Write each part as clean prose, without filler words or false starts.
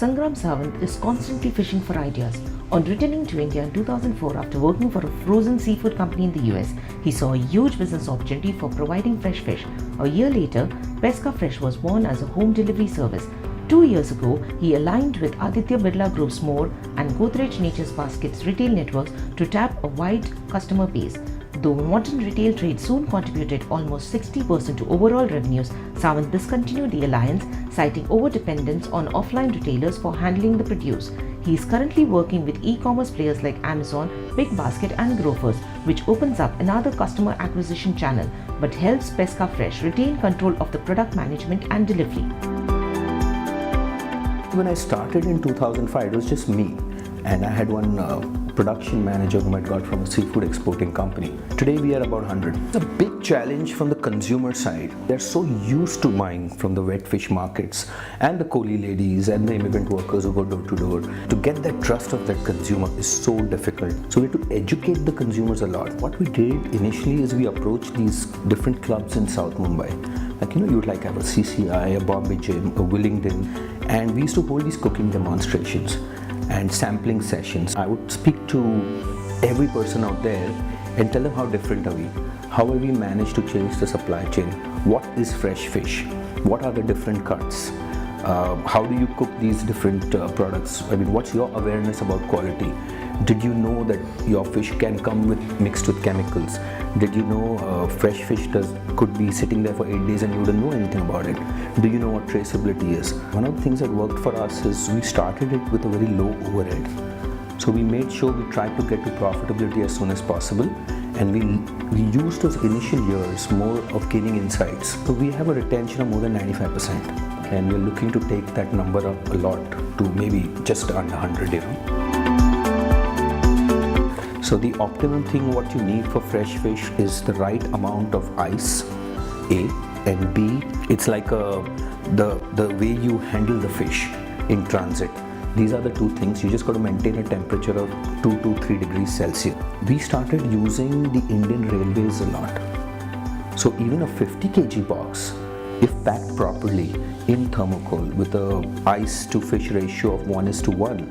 Sangram Sawant is constantly fishing for ideas. On returning to India in 2004 after working for a frozen seafood company in the US, he saw a huge business opportunity for providing fresh fish. A year later, Pescafresh was born as a home delivery service. 2 years ago, he aligned with Aditya Birla Group's More and Godrej Nature's Baskets retail networks to tap a wide customer base. Though modern retail trade soon contributed almost 60% to overall revenues, Sawant discontinued the alliance, citing over-dependence on offline retailers for handling the produce. He is currently working with e-commerce players like Amazon, Big Basket and Grofers, which opens up another customer acquisition channel, but helps Pescafresh retain control of the product management and delivery. When I started in 2005, it was just me, and I had one production manager whom I got from a seafood exporting company. Today we are about 100. It's a big challenge from the consumer side. They're so used to buying from the wet fish markets and the coolie ladies and the immigrant workers who go door to door. To get that trust of that consumer is so difficult. So we have to educate the consumers a lot. What we did initially is we approached these different clubs in South Mumbai. Like, you would like have a CCI, a Bombay Gym, a Willingdon, and we used to hold these cooking demonstrations and sampling sessions. I would speak to every person out there and tell them how different are we? How have we managed to change the supply chain? What is fresh fish? What are the different cuts? How do you cook these different products? I mean, what's your awareness about quality? Did you know that your fish can come mixed with chemicals? Did you know fresh fish could be sitting there for 8 days and you wouldn't know anything about it? Do you know what traceability is? One of the things that worked for us is we started it with a very low overhead. So we made sure we tried to get to profitability as soon as possible, and we used those initial years more of gaining insights. So we have a retention of more than 95%, and we're looking to take that number up a lot to maybe just under 100, So the optimum thing what you need for fresh fish is the right amount of ice, A, and B, it's like the way you handle the fish in transit. These are the two things. You just got to maintain a temperature of 2 to 3 degrees Celsius. We started using the Indian Railways a lot. So even a 50 kg box, if packed properly in thermocol with a ice to fish ratio of 1:1,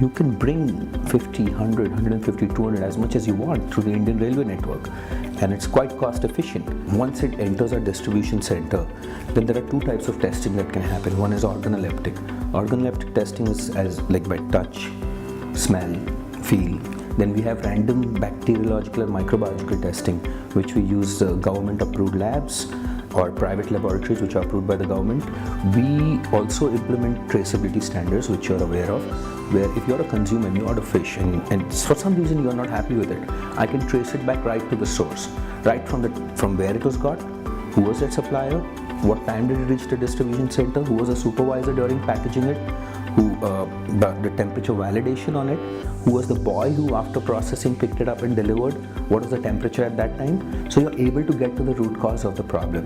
you can bring 50, 100, 150, 200 as much as you want through the Indian Railway network, and it's quite cost efficient. Once it enters our distribution center, then there are two types of testing that can happen. One is organoleptic. Organoleptic testing is like by touch, smell, feel. Then we have random bacteriological and microbiological testing, which we use government approved labs or private laboratories which are approved by the government. We also implement traceability standards, which you're aware of, where if you're a consumer and you order fish and for some reason you're not happy with it, I can trace it back right to the source, right from where it was got, who was that supplier, what time did it reach the distribution center, who was the supervisor during packaging it, the temperature validation on it, who was the boy who after processing picked it up and delivered, what was the temperature at that time. So you're able to get to the root cause of the problem.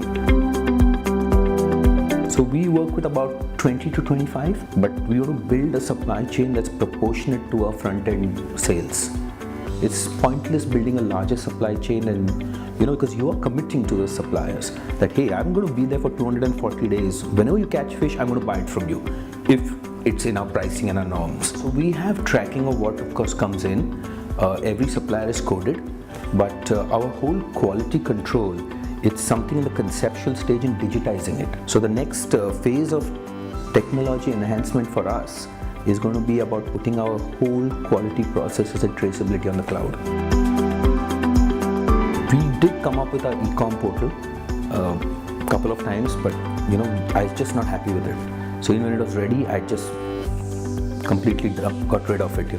So we work with about 20 to 25, but we want to build a supply chain that's proportionate to our front-end sales. It's pointless building a larger supply chain, and because you are committing to the suppliers that, hey, I'm going to be there for 240 days. Whenever you catch fish, I'm going to buy it from you, if it's in our pricing and our norms. So we have tracking of what of course comes in. Every supplier is coded, but our whole quality control, it's something in the conceptual stage in digitizing it. So the next phase of technology enhancement for us is going to be about putting our whole quality processes and traceability on the cloud. We did come up with our e-com portal a couple of times, but I was just not happy with it. So when it was ready, I just completely got rid of it,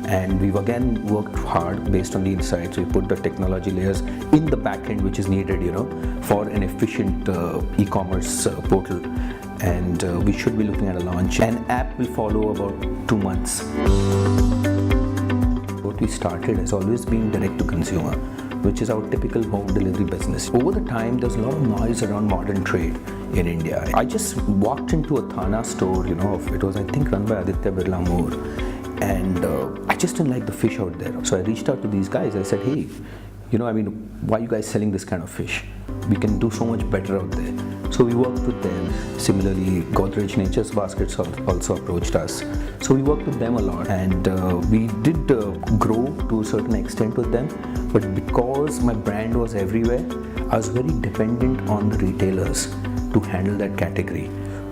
and we've again worked hard based on the insights. We put the technology layers in the back end which is needed, for an efficient e-commerce portal, and we should be looking at a launch. An app will follow about 2 months. What we started has always been direct to consumer, which is our typical home delivery business. Over the time, there's a lot of noise around modern trade in India. I just walked into a Thana store, it was I think run by Aditya Birla More, and I just didn't like the fish out there. So I reached out to these guys. I said, hey, why are you guys selling this kind of fish? We can do so much better out there. So we worked with them. Similarly, Godrej Nature's Baskets also approached us. So we worked with them a lot, and we did grow to a certain extent with them. But because my brand was everywhere, I was very dependent on the retailers to handle that category,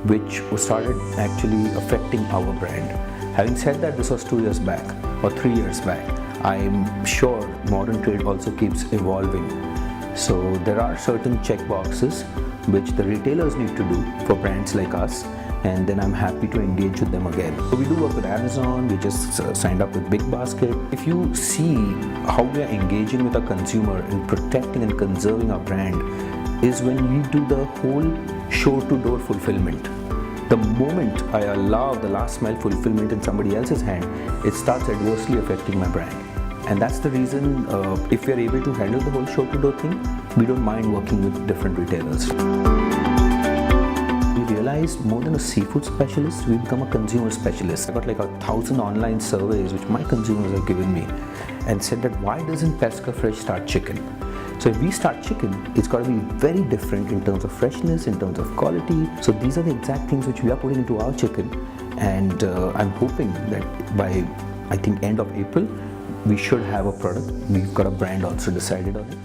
which started actually affecting our brand. Having said that, this was 2 years back or 3 years back. I'm sure modern trade also keeps evolving. So there are certain check boxes which the retailers need to do for brands like us, and then I'm happy to engage with them again. So we do work with Amazon, we just signed up with Big Basket. If you see how we are engaging with our consumer in protecting and conserving our brand is when we do the whole shore-to-door fulfillment. The moment I allow the last mile fulfillment in somebody else's hand, it starts adversely affecting my brand. And that's the reason if we are able to handle the whole shore-to-door thing, we don't mind working with different retailers. We realized more than a seafood specialist, we become a consumer specialist. I got like 1,000 online surveys which my consumers have given me and said that why doesn't Pescafresh start chicken? So if we start chicken, it's got to be very different in terms of freshness, in terms of quality. So these are the exact things which we are putting into our chicken, and I'm hoping that by, I think, end of April, we should have a product. We've got a brand also decided on it.